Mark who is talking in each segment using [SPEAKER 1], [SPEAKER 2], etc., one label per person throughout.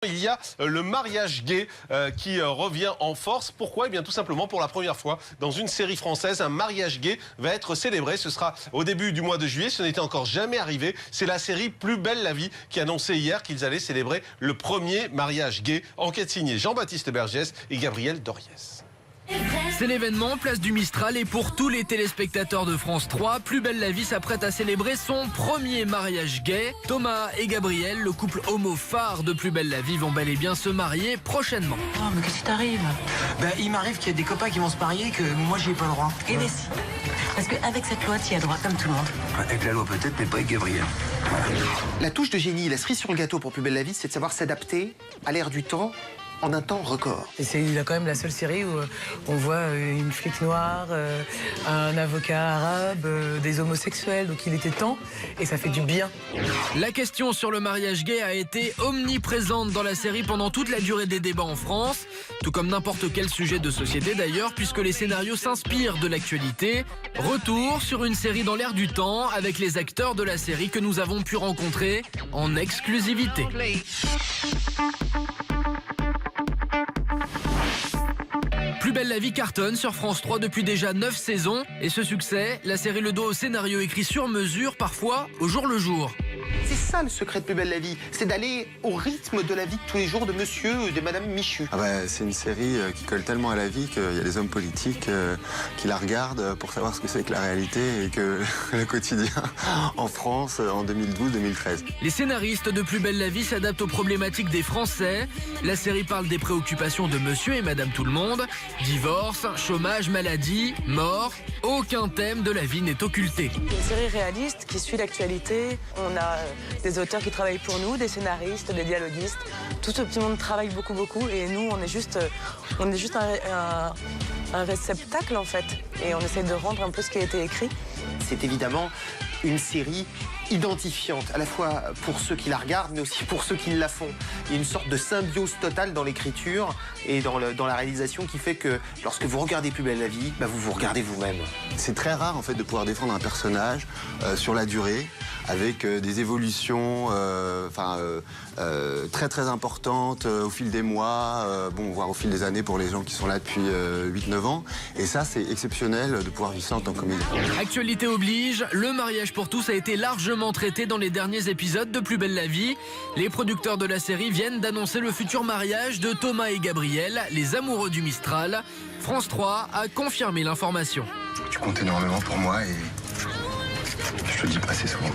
[SPEAKER 1] Il y a le mariage gay qui revient en force. Pourquoi? Eh bien tout simplement pour la première fois dans une série française, un mariage gay va être célébré. Ce sera au début du mois de juillet. Ce n'était encore jamais arrivé. C'est la série Plus belle la vie qui annonçait hier qu'ils allaient célébrer le premier mariage gay. Enquête signée Jean-Baptiste Bergès et Gabriel Doriès.
[SPEAKER 2] C'est l'événement Place du Mistral et pour tous les téléspectateurs de France 3, Plus belle la vie s'apprête à célébrer son premier mariage gay. Thomas et Gabriel, le couple homo phare de Plus belle la vie, vont bel et bien se marier prochainement.
[SPEAKER 3] Oh, mais qu'est-ce qui t'arrive? Il m'arrive qu'il y a des copains qui vont se marier et que moi j'y ai pas le droit.
[SPEAKER 4] Eh bien si, parce qu'avec cette loi, tu y as droit comme tout le monde.
[SPEAKER 5] Avec la loi peut-être, mais pas avec Gabriel.
[SPEAKER 6] La touche de génie, la cerise sur le gâteau pour Plus belle la vie, c'est de savoir s'adapter à l'ère du temps en un temps record.
[SPEAKER 7] Il a quand même la seule série où on voit une flic noire, un avocat arabe, des homosexuels, donc il était temps et ça fait du bien.
[SPEAKER 2] La question sur le mariage gay a été omniprésente dans la série pendant toute la durée des débats en France, tout comme n'importe quel sujet de société d'ailleurs, puisque les scénarios s'inspirent de l'actualité. Retour sur une série dans l'air du temps avec les acteurs de la série que nous avons pu rencontrer en exclusivité. Plus belle la vie cartonne sur France 3 depuis déjà 9 saisons. Et ce succès, la série le doit au scénario écrit sur mesure, parfois au jour le jour.
[SPEAKER 6] C'est ça le secret de Plus belle la vie, c'est d'aller au rythme de la vie de tous les jours de monsieur ou de madame Michu.
[SPEAKER 8] C'est une série qui colle tellement à la vie qu'il y a des hommes politiques qui la regardent pour savoir ce que c'est que la réalité et que le quotidien en France en 2012-2013.
[SPEAKER 2] Les scénaristes de Plus belle la vie s'adaptent aux problématiques des Français. La série parle des préoccupations de monsieur et madame tout le monde. Divorce, chômage, maladie, mort. Aucun thème de la vie n'est occulté.
[SPEAKER 7] Une série réaliste qui suit l'actualité. On a des auteurs qui travaillent pour nous, des scénaristes, des dialoguistes. Tout ce petit monde travaille beaucoup et nous on est juste un réceptacle en fait. Et on essaie de rendre un peu ce qui a été écrit.
[SPEAKER 6] C'est évidemment une série identifiante, à la fois pour ceux qui la regardent, mais aussi pour ceux qui la font. Il y a une sorte de symbiose totale dans l'écriture et dans la réalisation qui fait que lorsque vous regardez Plus belle la vie, vous vous regardez vous-même.
[SPEAKER 8] C'est très rare en fait de pouvoir défendre un personnage sur la durée, avec des évolutions très importantes au fil des mois, voire au fil des années pour les gens qui sont là depuis 8-9 ans. Et ça, c'est exceptionnel de pouvoir vivre ça en tant que comédien.
[SPEAKER 2] Actualité oblige, le mariage pour tous a été largement traité dans les derniers épisodes de Plus belle la vie. Les producteurs de la série viennent d'annoncer le futur mariage de Thomas et Gabriel, les amoureux du Mistral. France 3 a confirmé l'information.
[SPEAKER 5] Tu comptes énormément pour moi et je te le dis pas assez souvent.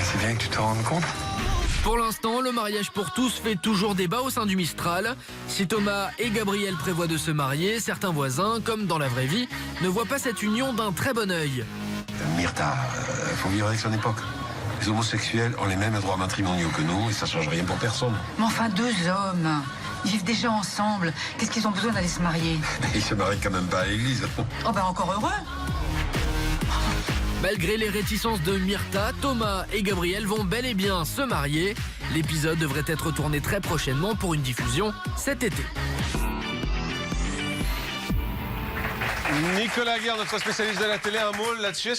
[SPEAKER 5] C'est bien que tu te rendes compte.
[SPEAKER 2] Pour l'instant, le mariage pour tous fait toujours débat au sein du Mistral. Si Thomas et Gabriel prévoient de se marier, certains voisins, comme dans la vraie vie, ne voient pas cette union d'un très bon œil.
[SPEAKER 5] Myrtha, faut vivre avec son époque. Les homosexuels ont les mêmes droits matrimoniaux que nous et ça change rien pour personne.
[SPEAKER 4] Mais enfin, deux hommes, ils vivent déjà ensemble. Qu'est-ce qu'ils ont besoin d'aller se marier?
[SPEAKER 5] Ils se marient quand même pas à l'église.
[SPEAKER 4] Encore heureux.
[SPEAKER 2] Malgré les réticences de Myrtha, Thomas et Gabriel vont bel et bien se marier. L'épisode devrait être tourné très prochainement pour une diffusion cet été.
[SPEAKER 1] Nicolas Guerre, notre spécialiste de la télé, un mot là-dessus.